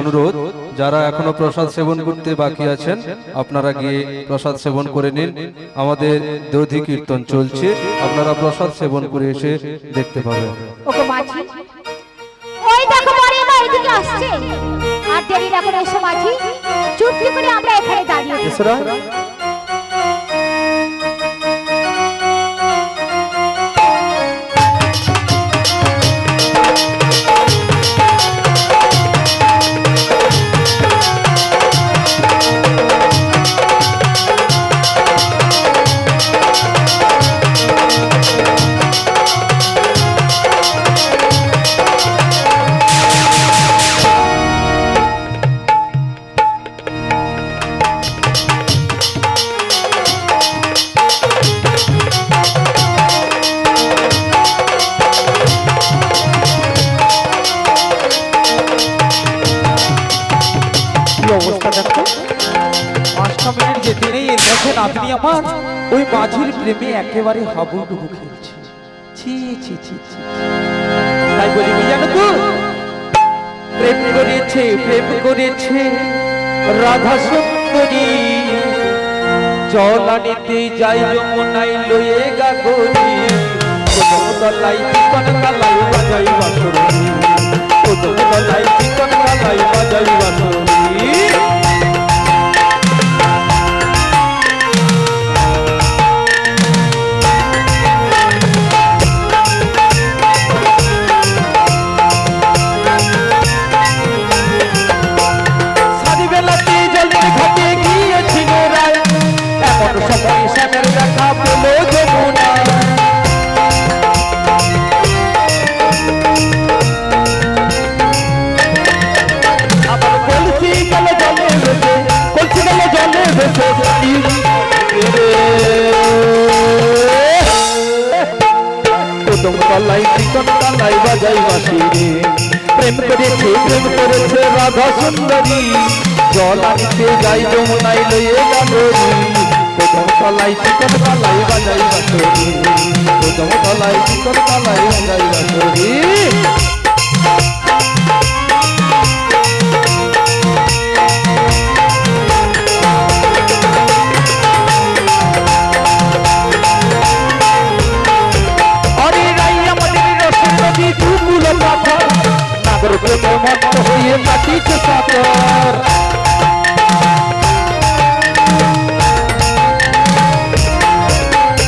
অনুরোধ, যারা এখনো প্রসাদ সেবন করতে বাকি আছেন আপনারা গিয়ে প্রসাদ সেবন করে নিন। আমাদের দধি কীর্তন চলছে, আপনারা প্রসাদ সেবন করে এসে দেখতে পাবেন। ওগো মাঝি, ওই দেখো বড় মা এদিকে আসছে। আর দেরি না করে এসো মাঝি, চুপটি করে আমরা এখানে দাঁড়িয়ে আছি। অবস্থা দেখো, 5টা মিনিট যেতে নেই এর মধ্যে আপনি আমার ওই মাঝির প্রেমে একেবারে হাবুডুবু খেলছে। ছি ছি ছি ছি, তাই বলি কি জানো তো, প্রেম করেছে রাধা সুন্দরী, জল আনিতে যাই যমুনাই লয়ে গাগরি, কোন দলাই চিকন কালাই বাজাই বাঁশরি, কোন দলাই চিকন কালাই বাজাই বাঁশরি। প্রেম করেছে রাধা সুন্দরী, জল আনিতে যাই যমুনাই লয়ে গাগরি, কোদম তলাই চিকন কালাই বাজাই বাঁশরি, কোদম তলাই চিকন কালাই বাজাই বাঁশরি।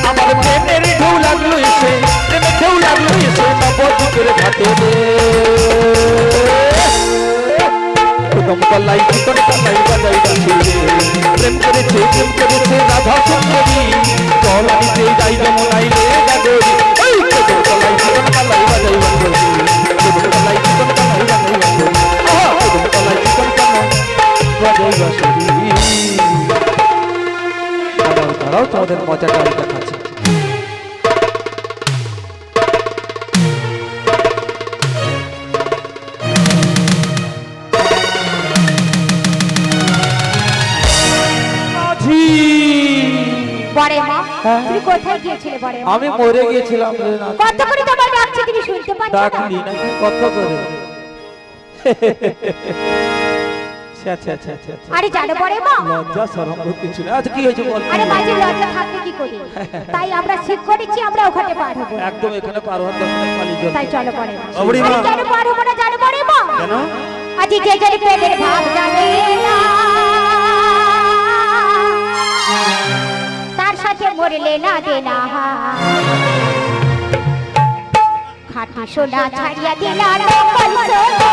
আমার প্রেমের ঢেউ লাগলো এসে, প্রেমের ঢেউ লাগলো এসে নবদ্বীপের ঘাটে রে, কোদম তলাই চিকন কালাই বাজাই বাঁশরি, প্রেম করেছে রাধা সুন্দরী, জল আনিতে যাই যমুনাই লয়ে গাগরি, কোদম তলাই চিকন কালাই বাজাই বাঁশরি, কোদম তলাই চিকন কালাই বাজাই বাঁশরি, কোদম তলাই চিকন কালাই বাজাই বাঁশরি। তারাও তোমাদের মজাটা দেখাচ্ছে। তুমি কোথায় গিয়েছিলে বড় মা? আমি মরে গিয়েছিলাম রে না। কত করে তোমার ডাকছি তুমি শুনতে পাচ্ছ না? ডাকলি নাকি কত করে? আচ্ছা আচ্ছা আচ্ছা আচ্ছা। আরে জানো বড় মা, লজ্জা শরম কিছু না। আচ্ছা কি হয়েছে বল। আরে মাঝে লজ্জা থাকবে কি করে? তাই আমরা ঠিক করেছি আমরা ওখানে পার হবো। একদম এখানে পার হওয়ার দরকার নেই, পালিয়ে যাও। তাই চলো বড় মা। বড়ি মা, আরে কেন পার হবো না জানো বড় মা? কেন? আজ যে যে প্রেমের ভাব জানে না, তার সাথে মরলে না দেনা, খাঁটি সোনা ছাড়িয়া দিলা নকল সোনা,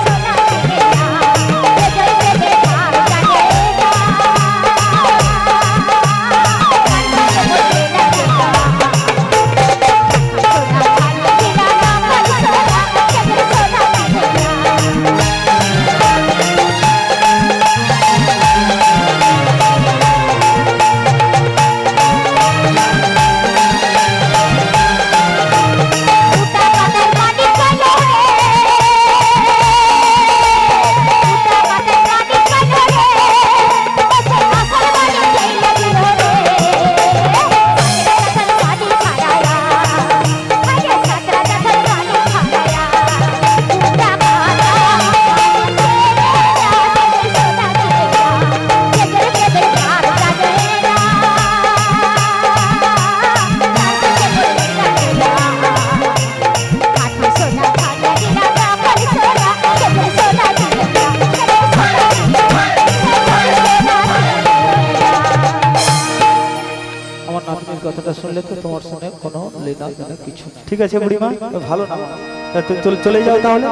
সোনা দিলা ভাব জানে না, নামবে না কিছু না। ঠিক আছে বুড়িমা, ভালো না তা তুমি চলে যাও তাহলে,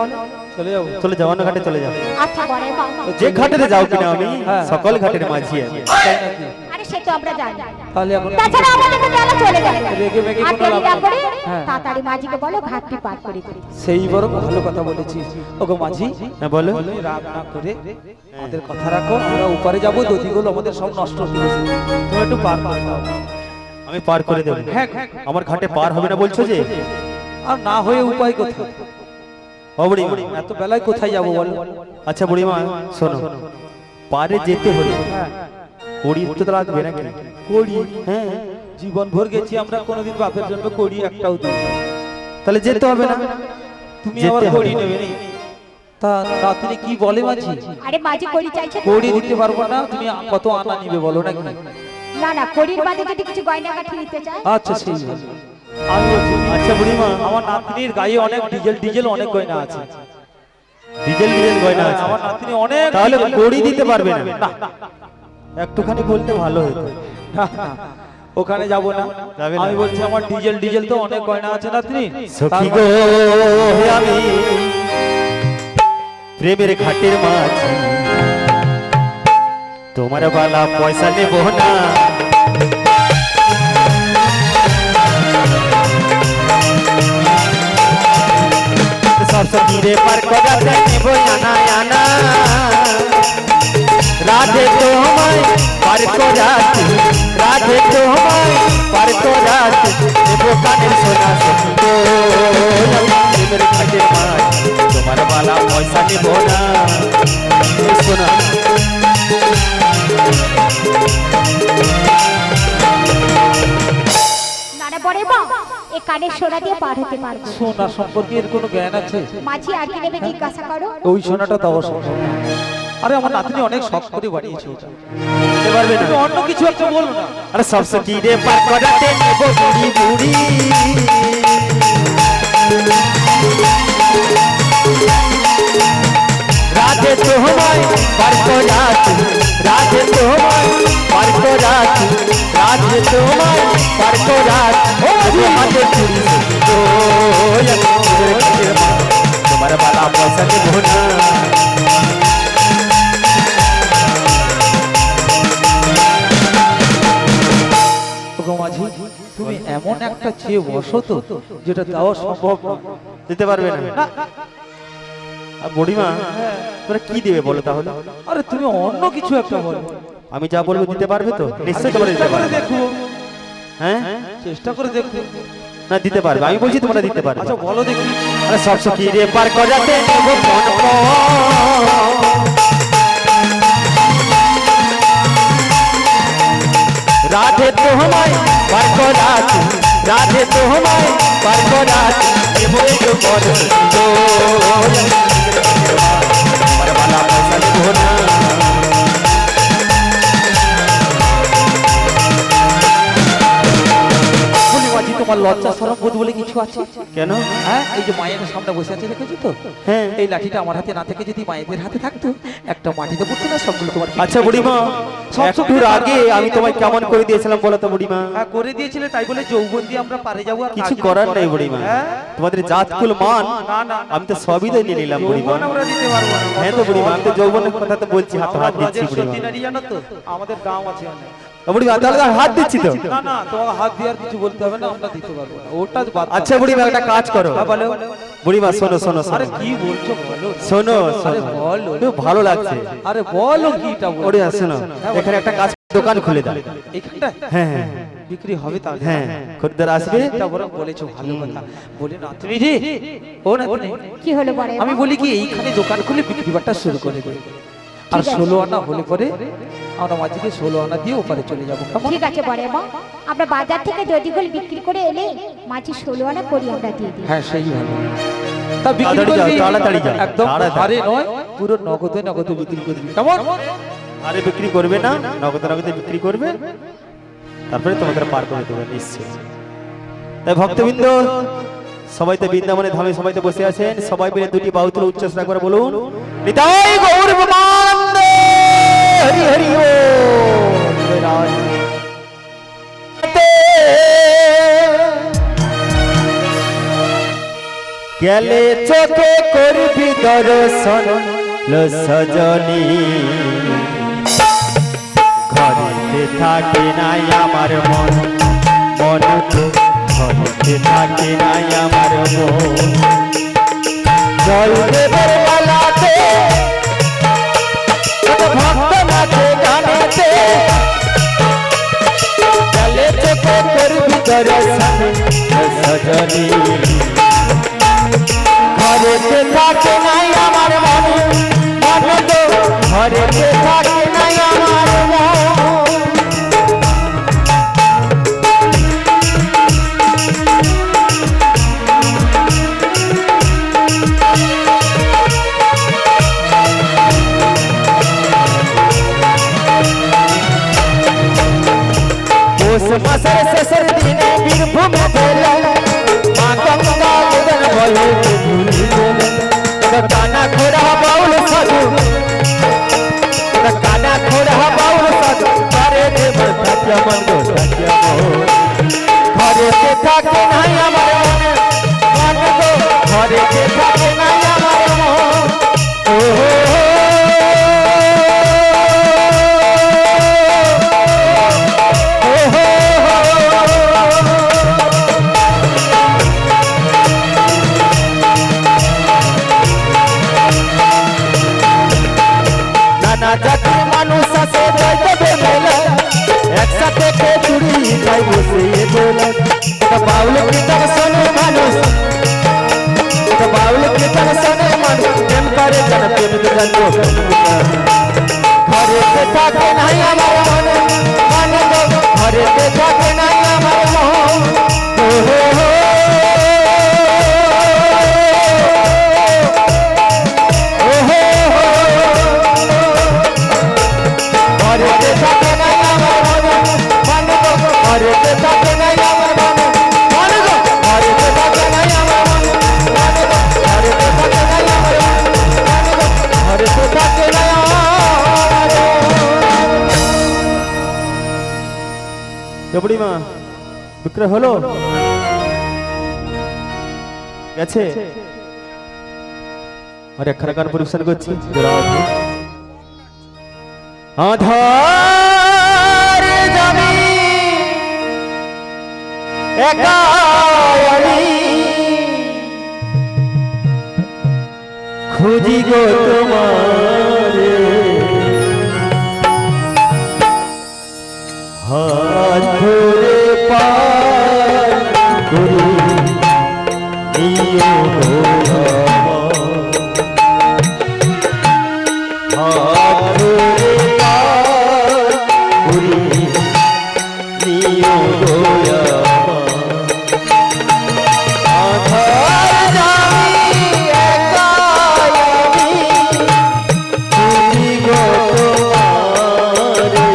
চলে যাবো। চলে যাও অন্য ঘাটে চলে যাও। আচ্ছা বড় মা, যে ঘাটে যাও কিনা আমি সকল ঘাটের মাঝি আমি। তাই নাকি? আরে সে তো আমরা জানি। তাহলে এখন তাছাড়া আমাদের তো বেলা চলে যাবে। রেগে মেগে আর কোনো দেরি লাভ না নেই। করে হ্যাঁ। তাড়াতাড়ি মাঝিকে বলো ঘাটটি পার করে দিতে। সেই বড় ভালো কথা বলেছিস। ওগো মাঝি, হ্যাঁ বলো। বলো রাগ না করে আমাদের কথা রাখো, আমরা উপরে যাবো, দধিগুলো আমাদের সব নষ্ট হয়ে গেছে, তুমি একটু পার করে দাও। আমি পার করে দেবো। হ্যাঁ, আমার ঘাটে পার হবে না বলছো যে? আর না হয়ে উপায় কোথায়? ও বুড়িমা, এত বেলায় কোথায় যাবো বলো? আচ্ছা বুড়িমা শোনো, পারে যেতে হলে কড়ি তো লাগবে নাকি? কড়ি? হ্যাঁ, জীবন ভর গেছি আমরা, কোনোদিন বাপের জন্য কড়ি একটাও দিই না। তাহলে যেতে হবে না? তুমি যেতে আবার হবে। কড়ি নেবে নি? তা রাত্রি কি বলে মাঝি? আরে মাঝি কড়ি চাইছে? কড়ি দিতে পারবো না, তুমি কত আনা নিবে বলো নাকি? না না, কড়ির বাদে যদি কিছু গয়না কাঠি নিতে চায়। আচ্ছা সেই ভালো। আমি বলছি, আচ্ছা বুড়িমা, আমার নাতনির গায়ে অনেক ডিজেল অনেক গয়না আছে। ডিজেল গয়না আছে, আমার নাতনি অনেক তাহলে ডিজেল- কড়ি দিতে পারবে না? না, একটুখানি বলতে ভালো হতো। না, ওখানে যাব না। যাবে না? আমি বলছি আমার ডিজেল তো অনেক গয়না আছে নাতনি। সখী গো আমি প্রেমের ঘাটের মাঝি, তোমার বালা পয়সা নেব না। সব সখীরে পার করাতে নেব আনা আনা, রাধে তোমায় পার করাতে, রাধে তোমায় পার করাতে নেব কানের সোনা। সখী গো প্রেমের ঘাটের মাঝি, তোমার বালা পয়সা নেব না। সোনা না না বড় মা, এই কানের সোনা দিয়ে পার হতে পারবো। সোনা সম্পর্কে এর কোনো জ্ঞান আছে? মাঝি আর কি নেবে জিজ্ঞাসা করো। ওই সোনাটা তো অবশ্যই। আরে আমার নাতনি অনেক শখ করে বানিয়েছে ওটা। দিতে পারবে না? তুমি অন্য কিছু একটা বলো না। আরে সব সখীরে পার করাতে নেব বুড়ি বুড়ি, রাধে তোমায় পার করাতে, রাধে তোমায় পার করাতে, রাধে তোমায় পার করাতে ও হাতে চুরি। সখী গো প্রেমের ঘাটের মাঝি, তোমার বালা পয়সা নেব না। ওগো মাঝি, তুমি এমন একটা চেয়ে বসো তো যেটা দেওয়া সম্ভব না। দিতে পারবে না? আর বুড়িমা তোমরা কি দেবে বলো তাহলে? আরে তুমি অন্য কিছু একটা বলো। আমি যা বলবো দিতে পারবে তো? নিশ্চয়ই তোমরা দিতে চেষ্টা করে পারবে। দেখো, হ্যাঁ, চেষ্টা করে দেখো। না দিতে পারবে, আমি বলছি তোমরা দিতে পারবে। আচ্ছা বলো দেখি। আরে সব সখী রে পার করাতে নেব মন প্রাণ, রাধে তোমায় পার করাতে, রাধে তোমায় পার করাতে নেব গো বড় গো, আমার বালা পয়সা নেব না। বলি মাঝি, তোমার লজ্জা শরম বোধ বলে কিছু আছে? কেন? হ্যাঁ, এই যে মায়ের সামনে বসে আছে দেখেছো তো? হ্যাঁ। এই লাঠিটা আমার হাতে না থেকে যদি মায়েদের হাতে থাকতো, একটা মাটিতে পড়তো না, সবগুলো তোমার পিঠে। আচ্ছা বুড়িমা, সব একটুর আগে আমি তোমায় কেমন করে দিয়েছিলাম বলো তো বুড়িমা? হ্যাঁ, করে দিয়েছিলে, তাই বলে যৌবন দিয়ে আমরা পারে যাবো আর কিছু কাজ করার করার নেই বুড়িমা, হ্যাঁ? তোমাদের জাতকুল মান না, না, আমি তো সবই তো নিয়ে নিলাম বুড়িমা। যৌবন আমরা দিতে পারবো না। হ্যাঁ তো বুড়িমা, আমি তো যৌবনের কথা তো বলছি, হাত আমরা হাত দিচ্ছি ব্রজের বুড়িমা। সতী নারী, জানো তো, আমাদের গাঁও আছে অনেক। ও বুড়িমা তাহলে তো হাত দিচ্ছি তো। না না, তোমার হাত দিয়ে আর কিছু বলতে হবে না, আমরা দিতে পারবো না, ওটা বাদ দাও। আচ্ছা বুড়িমা একটা কাজ করো। হ্যাঁ, বলো। বুড়িমা শোনো শোনো আরে শোনো কি বলছো বলো। শোনো আরে শোনো, বলো। খুব ভালো লাগছে। আরে বলো কিটা বলো। ওরে শোনো, এখানে একটা কাজ দোকান খুলে দাও। এখানটা হ্যাঁ হ্যাঁ বিক্রি হবে তাহলে? হ্যাঁ, খরিদ্দার আসবে। এটা বরং বলেছো, ভালো কথা। বলি না তুমি জি, ও না তুমি, কি হলো বড় মা? আমি বলি কি এইখানে দোকান খুলে বিক্রি বাট্টা শুরু করে দেবে। আর ঠিক আছে। 16 আনা হলে পরে আমরা মাঝিকে 16 আনা দিয়ে ওপারে চলে যাবো, কেমন? ঠিক আছে বড় মা, আমরা বাজার থেকে দধিগুলো বিক্রি করে এলে মাঝি 16 আনা করি আমরা দিয়ে দিই। হ্যাঁ সেই ভালো। তা বিক্রি তাড়াতাড়ি যাও, করবি? তাড়াতাড়ি যাও, একদম তাড়াতাড়ি। হারে নয়, পুরো নগদে নগদে বিক্রি করবি, কেমন? আরে বিক্রি করবে না, নগদে নগদে বিক্রি করবে, তারপরে তোমাদের পার করে দেবে নিশ্চয়। তাই ভক্তবৃন্দ সবাই তো বৃন্দাবনে ধামে সবাই তো বসে আছেন, সবাই মিলে দুটি বাহু তুলে উচ্চ স্বরে একবার বলুন, নিতাই গৌর প্রেমানন্দ, হরি হরি ও গেলে চোখে করবি দর্শন লো সজনী ঘরেতে থাকে নাই আমার মন মন তো ঘরেতে থাকে নাই আমার মন জল দেবের বেলাতে ভক্ত নাচে গানেতে গেলে চোখে করবি দর্শন লো সজনী ঘরেতে থাকে নাই আমার মন মন তো ঘরেতে থাকে নাই আমার মন পৌষ মাসের শেষের দিনে বীরভূমে গেলে মা গঙ্গা গগন বলে ধুলি গেলে কানা খোড়া বাউল সাধু কানা খোড়া বাউল সাধু করে দেব সত্য মন গো সত্য ঘরেতে থাকে নাই আমার মন গো ঘরেতে থাকে নাই আমার মন ও নানা জাতির মানুষ আছে জয় দেবে মেলা একসাথে কে চুরি যাই বসে দোলা এটা বাউল কীর্তন শোনে মানুষ এটা বাউল কীর্তন শোনে মানুষ প্রেম করে যেন প্রেম জানবো ঘরেতে থাকে নাই আমার মন মন গো ঘরেতে থাকে নাই আমার মন ও হো হো ঘরেতে থাকে নাই আমার মন মন গো ঘরেতে থাকে নাই আমার মন মন গো ঘরেতে থাকে নাই আমার মন মন গো ঘরেতে থাকে নাই আমার মন মন গো ঘরেতে থাকে নাই আমার জবড়ি মা বিক্রয় হলো গেছে আর একখানা গান পরিবেশন করছি আধার জমি একালি খুঁজি গো তোমারে হাত ধরে পার করি নিও হাত ধরে পার করি নিও গোয়া আধার জামি একায়ামি খুঁজি গো তোমারে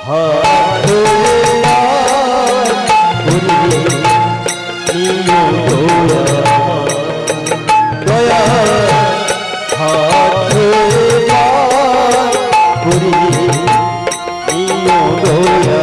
হাত ধরে পার করি নিও গোয়া দয়া হাত ধরে পার করি নিও গোয়া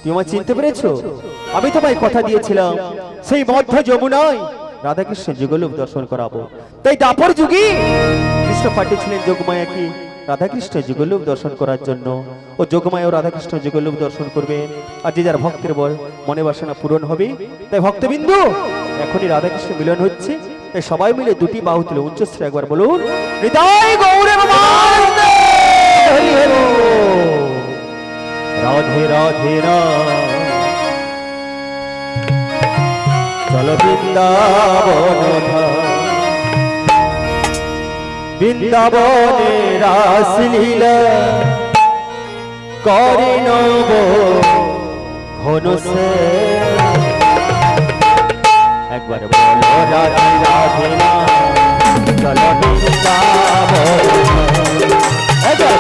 তুমি আমায় চিনতে পেরেছো? আমি তোমায় কথা দিয়েছিলাম সেই মধ্য যমুনায় রাধাকৃষ্ণ যুগলূপ দর্শন করাবো। তাই দাপর যুগে কৃষ্ণ পাঠিয়েছিলেন যোগমায়াকে রাধাকৃষ্ণ যুগলূপ দর্শন করার জন্য। ও যোগমায়া ও রাধাকৃষ্ণ যুগলূপ দর্শন করবে আর যে যার ভক্তের মনে বাসনা পূরণ হবে। তাই ভক্তবিন্দু এখনই রাধাকৃষ্ণ মিলন হচ্ছে, তাই সবাই মিলে দুটি বাহু তুলে উচ্চস্বরে একবার বলুন হৃদয় গৌরে রাধে রাধে চল বৃন্দাবন বৃন্দাবনে রাসলীলা করে নব ঘনসে একবার বলো রাধে রাধে চল বৃন্দাবন একবার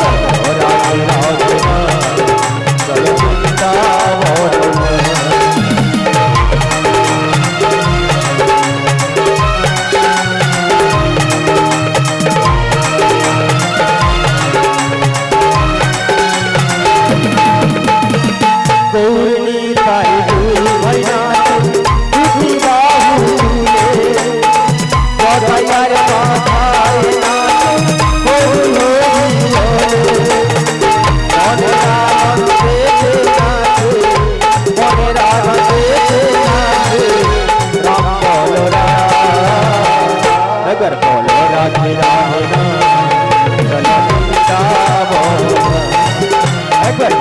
বলো রাধে রাধে চল বৃন্দাবন একবার